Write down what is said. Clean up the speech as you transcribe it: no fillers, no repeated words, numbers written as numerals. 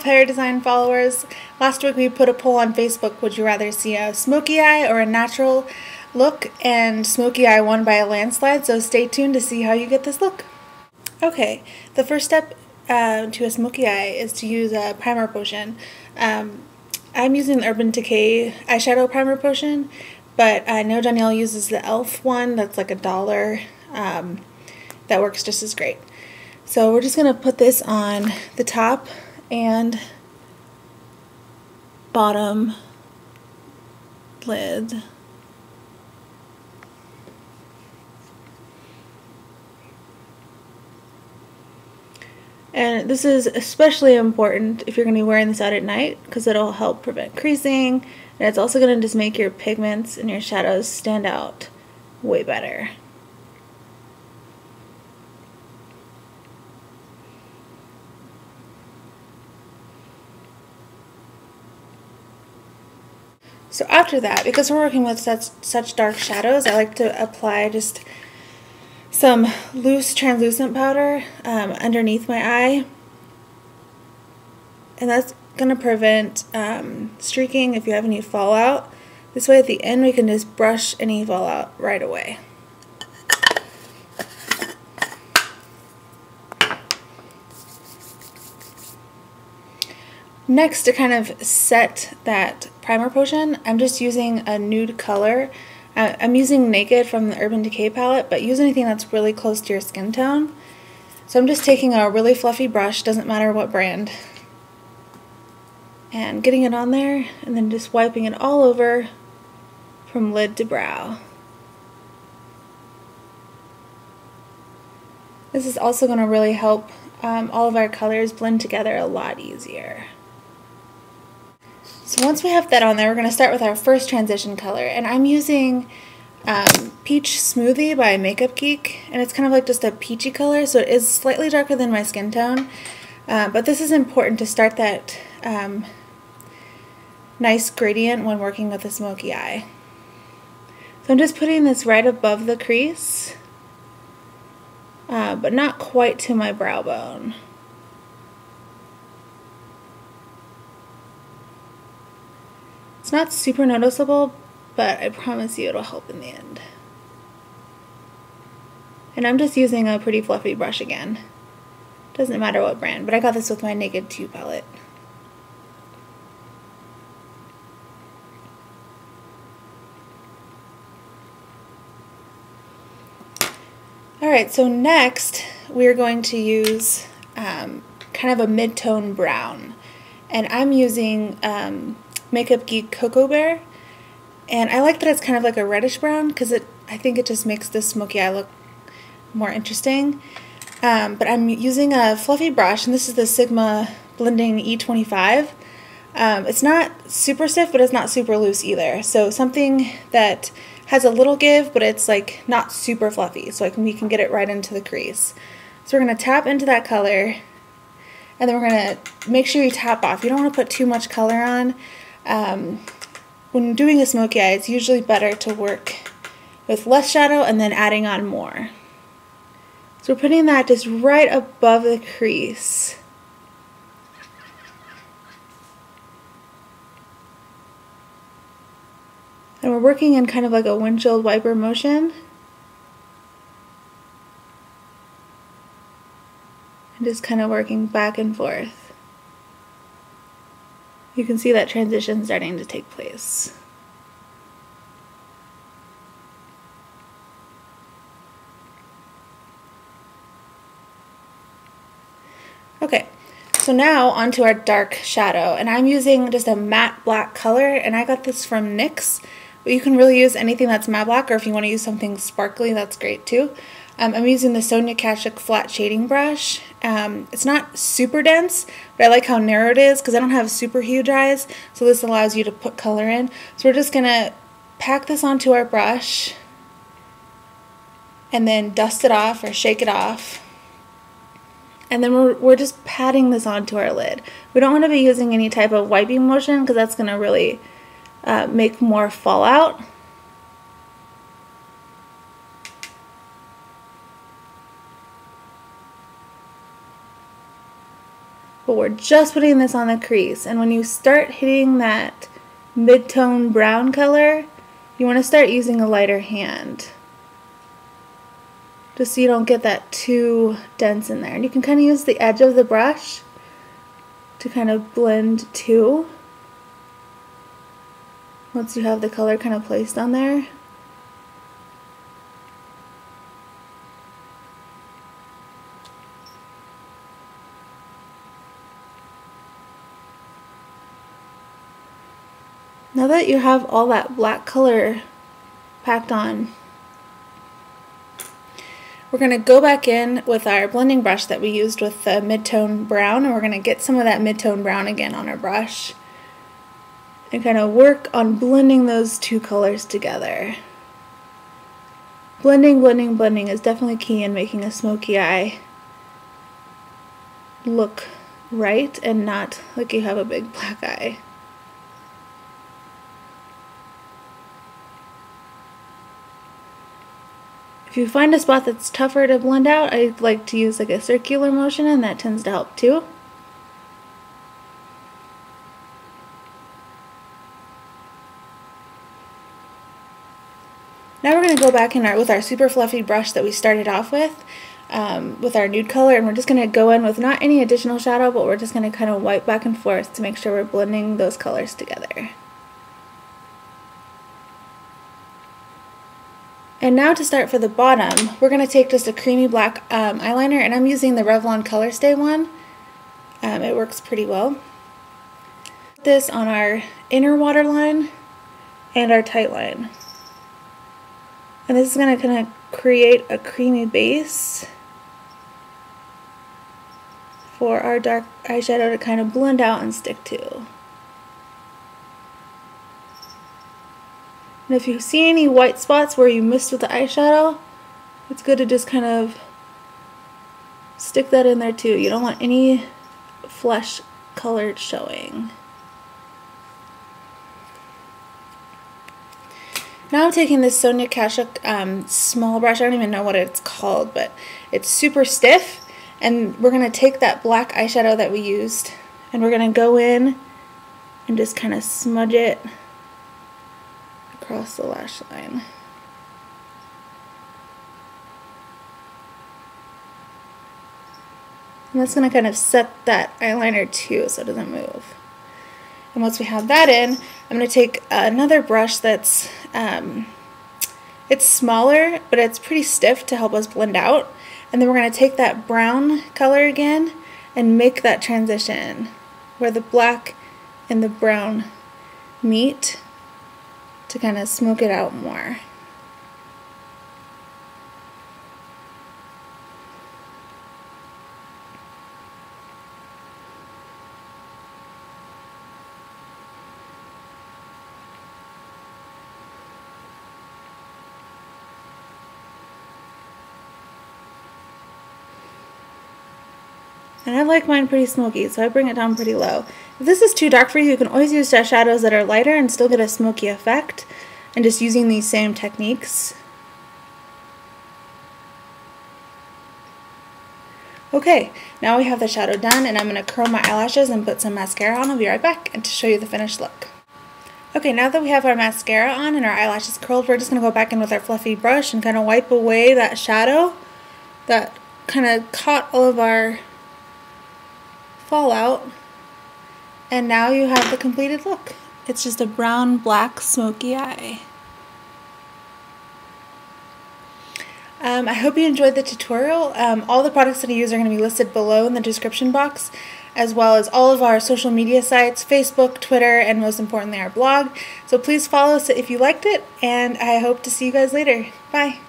Hair Design followers. Last week we put a poll on Facebook, would you rather see a smoky eye or a natural look? And smoky eye won by a landslide, so stay tuned to see how you get this look. Okay, the first step to a smoky eye is to use a primer potion. I'm using the Urban Decay eyeshadow primer potion, but I know Danielle uses the E.L.F one that's like $1. That works just as great. So we're just going to put this on the top and bottom lid. And this is especially important if you're going to be wearing this out at night because it'll help prevent creasing, and it's also going to just make your pigments and your shadows stand out way better. So after that, because we're working with such dark shadows, I like to apply just some loose translucent powder underneath my eye, and that's going to prevent streaking if you have any fallout. This way at the end we can just brush any fallout right away. Next, to kind of set that primer potion, I'm just using a nude color. I'm using Naked from the Urban Decay palette, but use anything that's really close to your skin tone. So I'm just taking a really fluffy brush, doesn't matter what brand, and getting it on there, and then just wiping it all over from lid to brow. This is also going to really help all of our colors blend together a lot easier. So once we have that on there, we're going to start with our first transition color, and I'm using Peach Smoothie by Makeup Geek, and it's kind of like just a peachy color, so it is slightly darker than my skin tone, but this is important to start that nice gradient when working with a smoky eye. So I'm just putting this right above the crease, but not quite to my brow bone. It's not super noticeable, but I promise you it'll help in the end. And I'm just using a pretty fluffy brush again. Doesn't matter what brand, but I got this with my Naked 2 palette. Alright, so next we're going to use kind of a mid-tone brown. And I'm using Makeup Geek Cocoa Bear, and I like that it's kind of like a reddish brown because I think it just makes this smoky eye look more interesting. But I'm using a fluffy brush, and this is the Sigma Blending E25. It's not super stiff, but it's not super loose either. So something that has a little give, but it's like not super fluffy, so we can get it right into the crease. So we're going to tap into that color, and then we're going to make sure you tap off. You don't want to put too much color on. When doing a smoky eye, it's usually better to work with less shadow and then adding on more. So we're putting that just right above the crease. And we're working in kind of like a windshield wiper motion. And just kind of working back and forth. You can see that transition starting to take place. Okay, so now onto our dark shadow, and I'm using just a matte black color, and I got this from NYX, but you can really use anything that's matte black, or if you want to use something sparkly, that's great too. I'm using the Sonia Kashuk flat shading brush. It's not super dense, but I like how narrow it is because I don't have super huge eyes, so this allows you to put color in. So we're just going to pack this onto our brush and then dust it off or shake it off. And then we're just patting this onto our lid. We don't want to be using any type of wiping motion because that's going to really make more fallout. but we're just putting this on the crease. And when you start hitting that mid-tone brown color, you want to start using a lighter hand, just so you don't get that too dense in there. And you can kind of use the edge of the brush to kind of blend too, once you have the color kind of placed on there. Now that you have all that black color packed on, we're going to go back in with our blending brush that we used with the mid-tone brown, and we're going to get some of that mid-tone brown again on our brush and kind of work on blending those two colors together. Blending, blending, blending is definitely key in making a smoky eye look right and not like you have a big black eye. If you find a spot that's tougher to blend out, I like to use like a circular motion, and that tends to help too. Now we're going to go back in with our super fluffy brush that we started off with our nude color, and we're just going to go in with not any additional shadow, but we're just going to kind of wipe back and forth to make sure we're blending those colors together. And now to start for the bottom, we're going to take just a creamy black eyeliner, and I'm using the Revlon ColorStay one. It works pretty well. Put this on our inner waterline and our tight line. And this is going to kind of create a creamy base for our dark eyeshadow to kind of blend out and stick to. And if you see any white spots where you missed with the eyeshadow, it's good to just kind of stick that in there too. You don't want any flesh colored showing. Now I'm taking this Sonia Kashuk small brush. I don't even know what it's called, but it's super stiff. And we're going to take that black eyeshadow that we used, and we're going to go in and just kind of smudge it across the lash line. And that's going to kind of set that eyeliner too, so it doesn't move. And once we have that in, I'm going to take another brush that's it's smaller, but it's pretty stiff to help us blend out. And then we're going to take that brown color again and make that transition where the black and the brown meet to kind of smoke it out more. And I like mine pretty smoky, so I bring it down pretty low. If this is too dark for you, you can always use shadows that are lighter and still get a smoky effect, and just using these same techniques. Okay, now we have the shadow done, and I'm going to curl my eyelashes and put some mascara on. I'll be right back and to show you the finished look. Okay, now that we have our mascara on and our eyelashes curled, we're just going to go back in with our fluffy brush and kind of wipe away that shadow that kind of caught all of our fallout. And now you have the completed look. It's just a brown, black, smoky eye. I hope you enjoyed the tutorial. All the products that I use are going to be listed below in the description box, as well as all of our social media sites, Facebook, Twitter, and most importantly our blog. So please follow us if you liked it, and I hope to see you guys later. Bye!